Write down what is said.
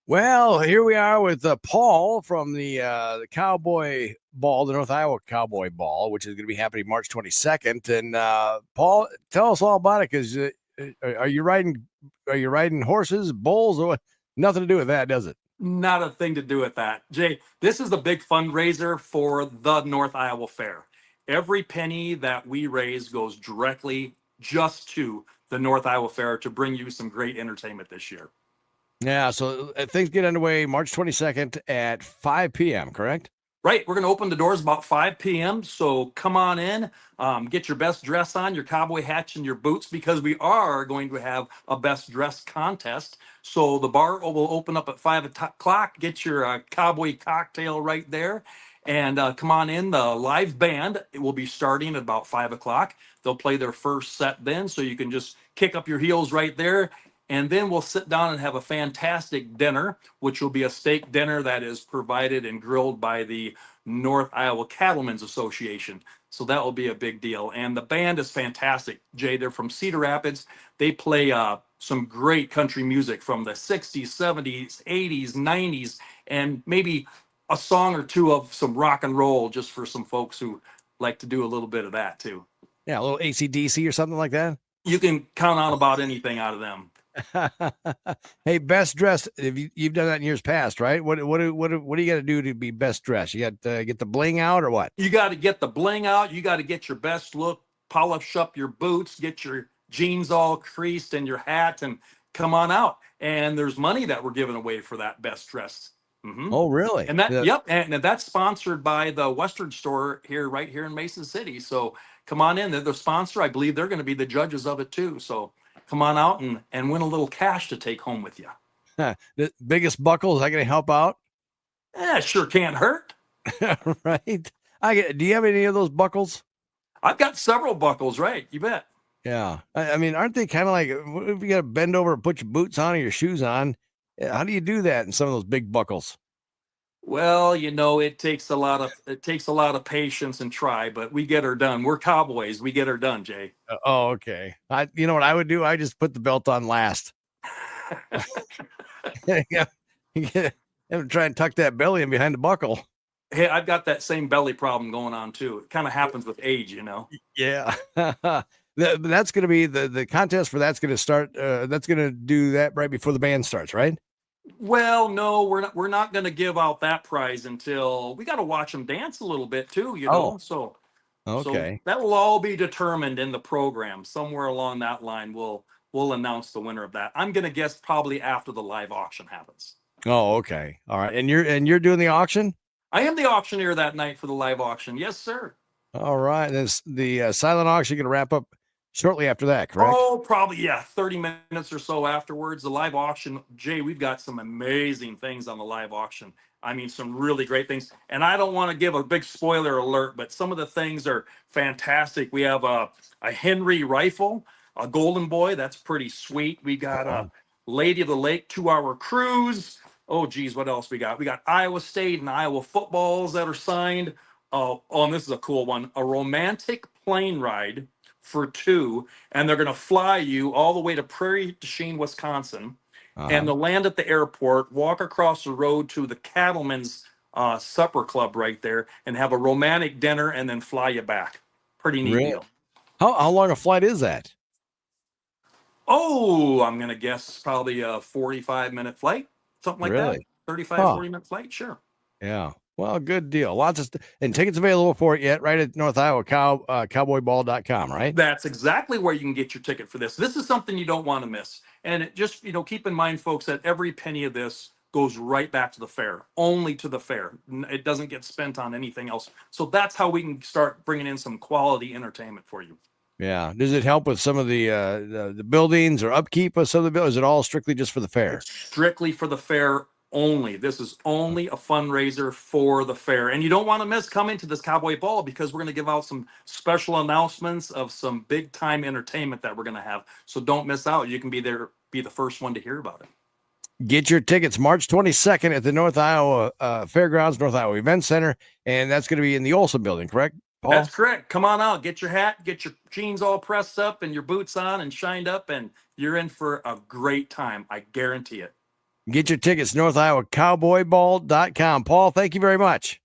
Well, here we are with Paul from the Cowboy Ball, the North Iowa Cowboy Ball, which is going to be happening March 22nd. And Paul, tell us all about it, because are you riding horses, bulls, or what? Nothing to do with that, does it? Not a thing to do with that. Jay, this is the big fundraiser for the North Iowa Fair. Every penny that we raise goes directly just to the North Iowa Fair to bring you some great entertainment this year. Yeah, so things get underway March 22nd at 5 p.m., correct? Right, we're going to open the doors about 5 p.m. So come on in, get your best dress on, your cowboy hats, and your boots, because we are going to have a best dress contest. So the bar will open up at 5 o'clock. Get your cowboy cocktail right there, and come on in. The live band, it will be starting at about 5 o'clock. They'll play their first set then, so you can just kick up your heels right there. And then we'll sit down and have a fantastic dinner, which will be a steak dinner that is provided and grilled by the North Iowa Cattlemen's Association. So that will be a big deal. And the band is fantastic, Jay. They're from Cedar Rapids. They play some great country music from the 60s, 70s, 80s, 90s, and maybe a song or two of some rock and roll, just for some folks who like to do a little bit of that too. Yeah, a little AC/DC or something like that. You can count on about anything out of them. Hey, best dressed. You've done that in years past, right? What do you got to do to be best dressed? You got to get the bling out, or what? You got to get the bling out. You got to get your best look, polish up your boots, get your jeans all creased and your hat, and come on out. And there's money that we're giving away for that best dressed. Oh, really? And yep, and that's sponsored by the Western Store right here in Mason City. So come on in. They're the sponsor. I believe they're going to be the judges of it too. So come on out and win a little cash to take home with you. The biggest buckle, is that going to help out? Sure can't hurt. Right. Do you have any of those buckles? I've got several buckles, right? You bet. Yeah. I mean, aren't they kind of like, if you got to bend over and put your boots on or your shoes on? How do you do that in some of those big buckles? Well, it takes a lot of patience and try, but we get her done. We're cowboys. We get her done, Jay. Oh, okay. You know what I would do? I just put the belt on last. Yeah. Try and tuck that belly in behind the buckle. Hey, I've got that same belly problem going on too. It kind of happens with age, Yeah. That's going to be the contest for that's going to start. That's going to do that right before the band starts, right? Well, no, we're not going to give out that prize until we got to watch them dance a little bit too, Oh, So okay. that will all be determined in the program. Somewhere along that line, we'll announce the winner of that. I'm going to guess probably after the live auction happens. Oh, okay. All right. And you're doing the auction? I am the auctioneer that night for the live auction. Yes, sir. All right. This the silent auction going to wrap up shortly after that, correct? Oh, probably, yeah, 30 minutes or so afterwards. The live auction, Jay, we've got some amazing things on the live auction. I mean, some really great things. And I don't want to give a big spoiler alert, but some of the things are fantastic. We have a Henry rifle, a Golden Boy. That's pretty sweet. We got a Lady of the Lake 2-hour cruise. Oh, geez, what else we got? We got Iowa State and Iowa footballs that are signed. And this is a cool one. A romantic plane ride for 2, and they're going to fly you all the way to Prairie du Chien, Wisconsin, and they'll land at the airport, walk across the road to the Cattlemen's Supper Club right there, and have a romantic dinner, and then fly you back. Pretty neat deal. How long a flight is that? Oh, I'm going to guess probably a 45-minute flight, something like that. 35, 40-minute flight, sure. Yeah. Well, good deal. Lots of and tickets available for it yet, right at North Iowa cowboyball.com, right? That's exactly where you can get your ticket for this. This is something you don't want to miss. And it just, keep in mind, folks, that every penny of this goes right back to the fair, only to the fair. It doesn't get spent on anything else. So that's how we can start bringing in some quality entertainment for you. Yeah. Does it help with some of the buildings or upkeep of some of the buildings? Is it all strictly just for the fair? It's strictly for the fair only. This is only a fundraiser for the fair. And you don't want to miss coming to this Cowboy Ball, because we're going to give out some special announcements of some big time entertainment that we're going to have. So don't miss out. You can be there, be the first one to hear about it. Get your tickets March 22nd at the North Iowa Fairgrounds, North Iowa Event Center. And that's going to be in the Olson building, correct, Paul? That's correct. Come on out, get your hat, get your jeans all pressed up and your boots on and shined up, and you're in for a great time. I guarantee it. Get your tickets, NorthIowaCowboyBall.com. Paul, thank you very much.